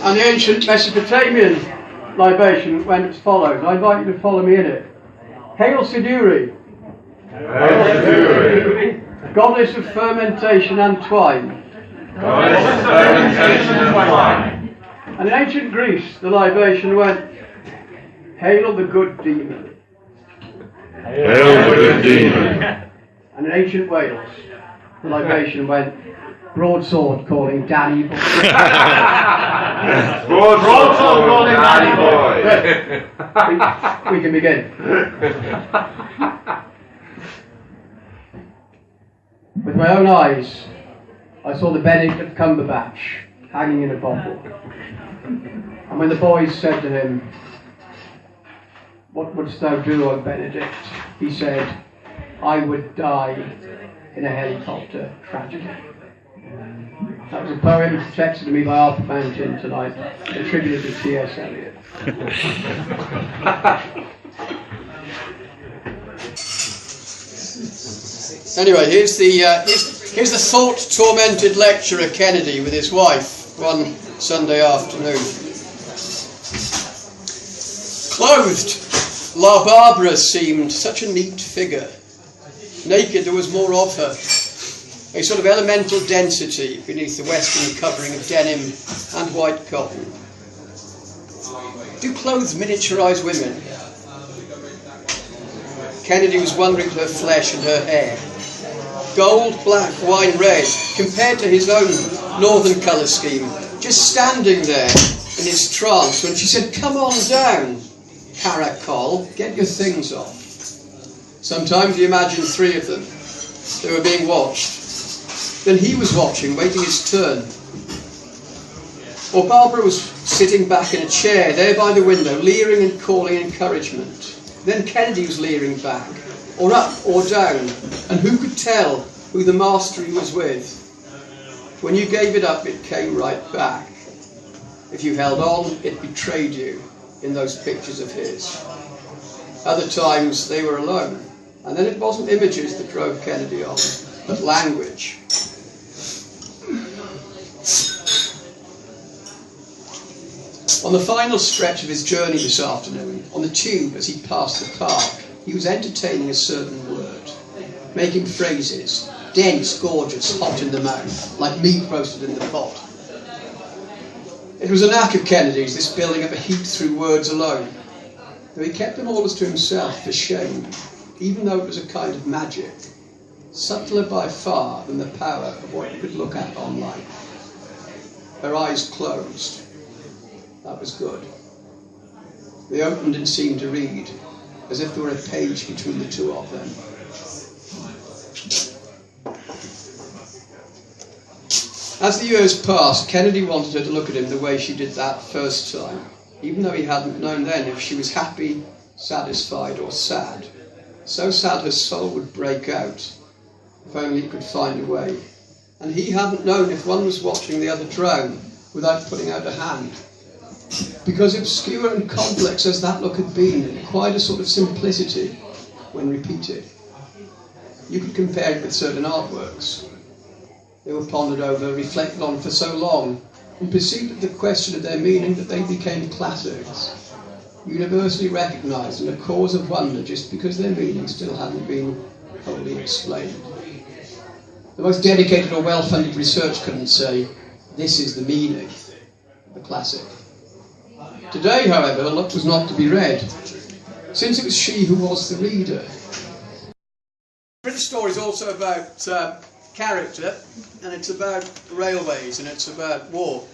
And the ancient Mesopotamian libation went as follows. I invite you to follow me in it. Hail Siduri, Hail Siduri, goddess of fermentation and twine. goddess of fermentation and wine. And in ancient Greece, the libation went, Hail the good demon. Hail the good demon. And in ancient Wales, the libation went, Broadsword calling Danny boy. Broadsword calling Danny boy. We can begin. With my own eyes, I saw the Benedict Cumberbatch hanging in a bottle. And when the boys said to him, What wouldst thou do, O Benedict? He said, I would die in a helicopter tragedy. That was a poem texted to me by Arthur Mountain tonight, attributed to T.S. Eliot. Anyway, here's the thought-tormented lecturer Kennedy with his wife one Sunday afternoon. Clothed, La Barbara seemed such a neat figure. Naked, there was more of her. A sort of elemental density beneath the western covering of denim and white cotton. Do clothes miniaturize women? Kennedy was wondering at her flesh and her hair. Gold, black, wine red, compared to his own northern colour scheme. Just standing there in his trance when she said, Come on down, Caracol, get your things off. Sometimes you imagine three of them. They were being watched. Then he was watching, waiting his turn. Or Barbara was sitting back in a chair there by the window, leering and calling encouragement. Then Kennedy was leering back, or up or down, and who could tell who the master he was with? When you gave it up, it came right back. If you held on, it betrayed you in those pictures of his. Other times they were alone, and then it wasn't images that drove Kennedy on, but language. On the final stretch of his journey this afternoon, on the tube as he passed the park, he was entertaining a certain word, making phrases, dense, gorgeous, hot in the mouth, like meat roasted in the pot. It was a knack of Kennedy's, this building up a heat through words alone, though he kept them always to himself for shame, even though it was a kind of magic, subtler by far than the power of what you could look at online. Her eyes closed. That was good. They opened and seemed to read, as if there were a page between the two of them. As the years passed, Kennedy wanted her to look at him the way she did that first time, even though he hadn't known then if she was happy, satisfied, or sad. So sad her soul would break out, if only it could find a way. And he hadn't known if one was watching the other drown without putting out a hand. Because obscure and complex as that look had been, it acquired a sort of simplicity when repeated. You could compare it with certain artworks. They were pondered over, reflected on for so long, and perceived at the question of their meaning that they became classics, universally recognised and a cause of wonder just because their meaning still hadn't been wholly explained. The most dedicated or well-funded research couldn't say, this is the meaning of a classic. Today, however, the look was not to be read, since it was she who was the reader. The British story is also about character, and it's about railways, and it's about war.